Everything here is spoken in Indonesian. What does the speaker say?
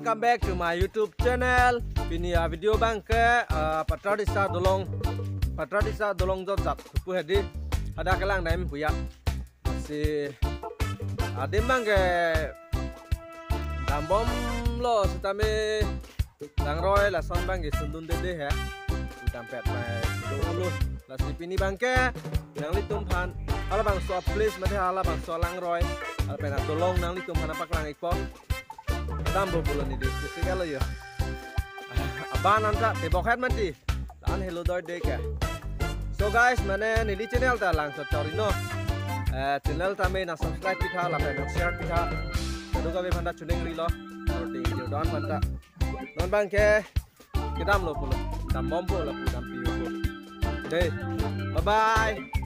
welcome back to my YouTube channel. Ini video bangke Patradisa Dolong Jojat Tupu hedi ada kelang naim buya si adim bangke dambom lo sitame langroy la son bangke sundun dede ya dampet mai dulu la si pini bangke yang litumpan ala bang so please mate ala bang so langroy ala pena tolong nang litumpan apa kelang ikpon dambo bulan ini segala ya aban anta tebokhat mati lan hello doy dek ya. So guys mana nili channel ta lang so chorino channel ta me na subscribe pitha la pe na share pitha aduga be phanda chuling ri lo roti jo don manta non bang ke kidam lo pulo dam bom pulo dam pi pulo deh bye bye.